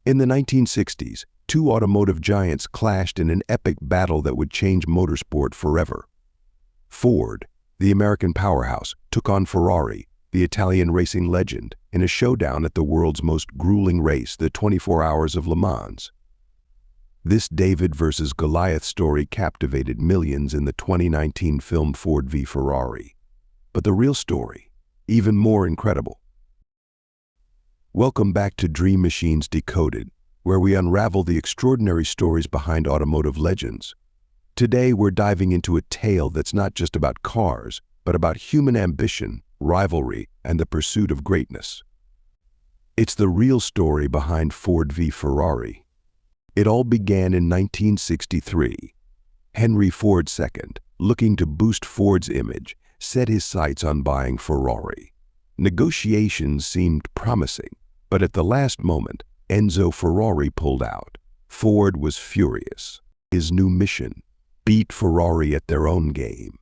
In the 1960s, two automotive giants clashed in an epic battle that would change motorsport forever. Ford, the American powerhouse, took on Ferrari, the Italian racing legend, in a showdown at the world's most grueling race, the 24 Hours of Le Mans. This David versus Goliath story captivated millions in the 2019 film Ford v Ferrari. But the real story, even more incredible. Welcome back to Dream Machines Decoded, where we unravel the extraordinary stories behind automotive legends. Today we're diving into a tale that's not just about cars, but about human ambition, rivalry, and the pursuit of greatness. It's the real story behind Ford v Ferrari. It all began in 1963. Henry Ford II, looking to boost Ford's image, set his sights on buying Ferrari. Negotiations seemed promising, but at the last moment, Enzo Ferrari pulled out. Ford was furious. His new mission: beat Ferrari at their own game.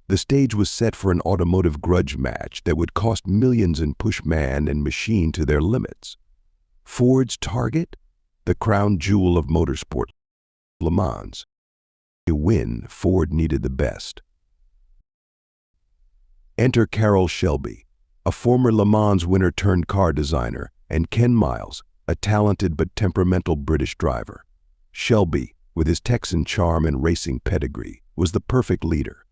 The stage was set for an automotive grudge match that would cost millions and push man and machine to their limits. Ford's target? The crown jewel of motorsport, Le Mans. To win, Ford needed the best. Enter Carroll Shelby, a former Le Mans winner turned car designer, and Ken Miles, a talented but temperamental British driver. Shelby, with his Texan charm and racing pedigree, was the perfect leader.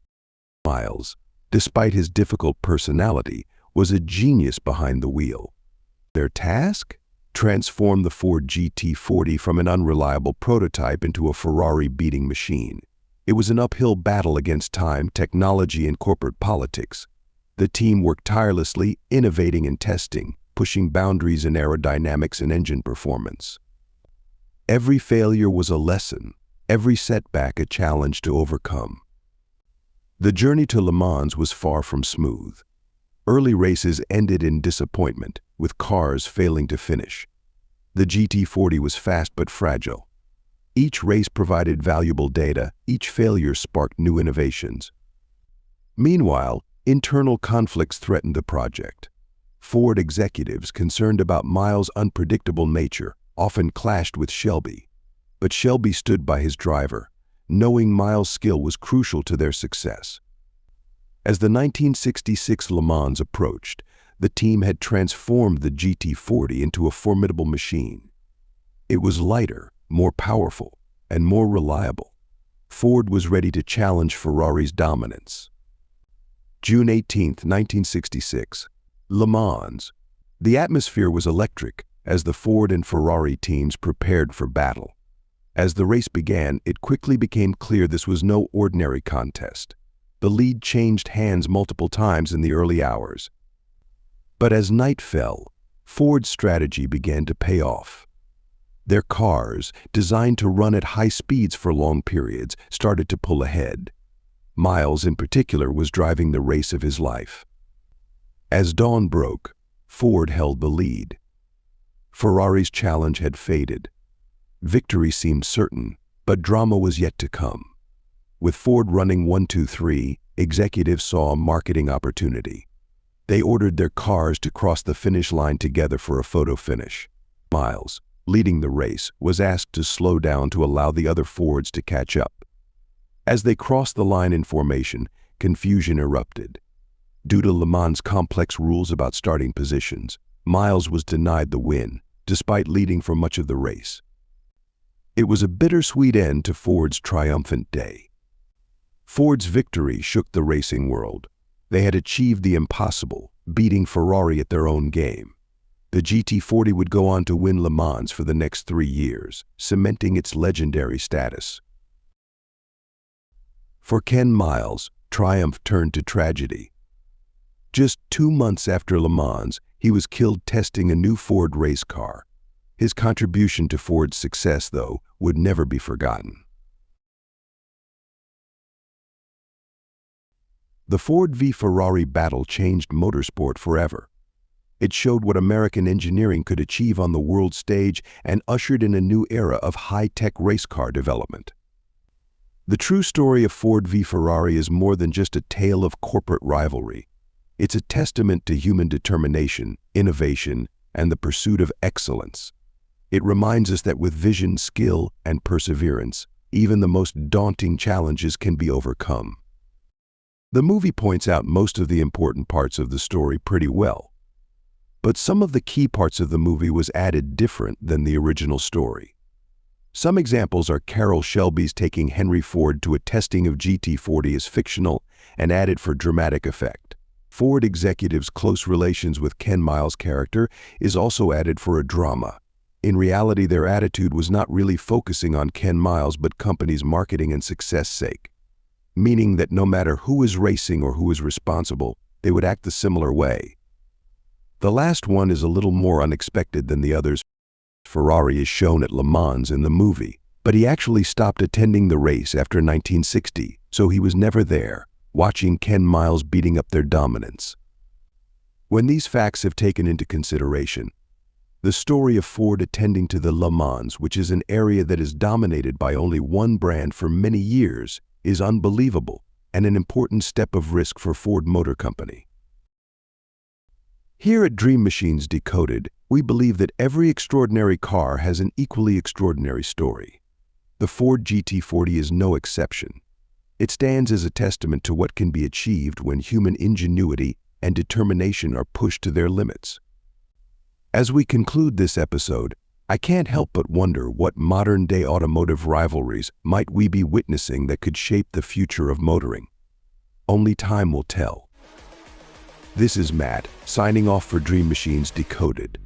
Miles, despite his difficult personality, was a genius behind the wheel. Their task? Transform the Ford GT40 from an unreliable prototype into a Ferrari-beating machine. It was an uphill battle against time, technology, and corporate politics. The team worked tirelessly, innovating and testing, pushing boundaries in aerodynamics and engine performance. Every failure was a lesson, every setback a challenge to overcome. The journey to Le Mans was far from smooth. Early races ended in disappointment, with cars failing to finish. The GT40 was fast but fragile. Each race provided valuable data, each failure sparked new innovations. Meanwhile, internal conflicts threatened the project. Ford executives, concerned about Miles' unpredictable nature, often clashed with Shelby. But Shelby stood by his driver, knowing Miles' skill was crucial to their success. As the 1966 Le Mans approached, the team had transformed the GT40 into a formidable machine. It was lighter, more powerful, and more reliable. Ford was ready to challenge Ferrari's dominance. June 18, 1966. Le Mans. The atmosphere was electric as the Ford and Ferrari teams prepared for battle. As the race began, it quickly became clear this was no ordinary contest. The lead changed hands multiple times in the early hours. But as night fell, Ford's strategy began to pay off. Their cars, designed to run at high speeds for long periods, started to pull ahead. Miles, in particular, was driving the race of his life. As dawn broke, Ford held the lead. Ferrari's challenge had faded. Victory seemed certain, but drama was yet to come. With Ford running 1-2-3, executives saw a marketing opportunity. They ordered their cars to cross the finish line together for a photo finish. Miles, leading the race, was asked to slow down to allow the other Fords to catch up. As they crossed the line in formation, confusion erupted. Due to Le Mans' complex rules about starting positions, Miles was denied the win, despite leading for much of the race. It was a bittersweet end to Ford's triumphant day. Ford's victory shook the racing world. They had achieved the impossible, beating Ferrari at their own game. The GT40 would go on to win Le Mans for the next 3 years, cementing its legendary status. For Ken Miles, triumph turned to tragedy. Just 2 months after Le Mans, he was killed testing a new Ford race car. His contribution to Ford's success, though, would never be forgotten. The Ford v Ferrari battle changed motorsport forever. It showed what American engineering could achieve on the world stage and ushered in a new era of high-tech race car development. The true story of Ford v Ferrari is more than just a tale of corporate rivalry. It's a testament to human determination, innovation, and the pursuit of excellence. It reminds us that with vision, skill, and perseverance, even the most daunting challenges can be overcome. The movie points out most of the important parts of the story pretty well, but some of the key parts of the movie was added different than the original story. Some examples are Carroll Shelby's taking Henry Ford to a testing of GT40 as fictional and added for dramatic effect. Ford executives' close relations with Ken Miles' character is also added for a drama. In reality, their attitude was not really focusing on Ken Miles but company's marketing and success sake, meaning that no matter who is racing or who is responsible, they would act the similar way. The last one is a little more unexpected than the others. Ferrari is shown at Le Mans in the movie, but he actually stopped attending the race after 1960, so he was never there, watching Ken Miles beating up their dominance. When these facts have taken into consideration, the story of Ford attending to the Le Mans, which is an area that is dominated by only one brand for many years, is unbelievable and an important step of risk for Ford Motor Company. Here at Dream Machines Decoded, we believe that every extraordinary car has an equally extraordinary story. The Ford GT40 is no exception. It stands as a testament to what can be achieved when human ingenuity and determination are pushed to their limits. As we conclude this episode, I can't help but wonder what modern-day automotive rivalries might we be witnessing that could shape the future of motoring. Only time will tell. This is Matt, signing off for Dream Machines Decoded.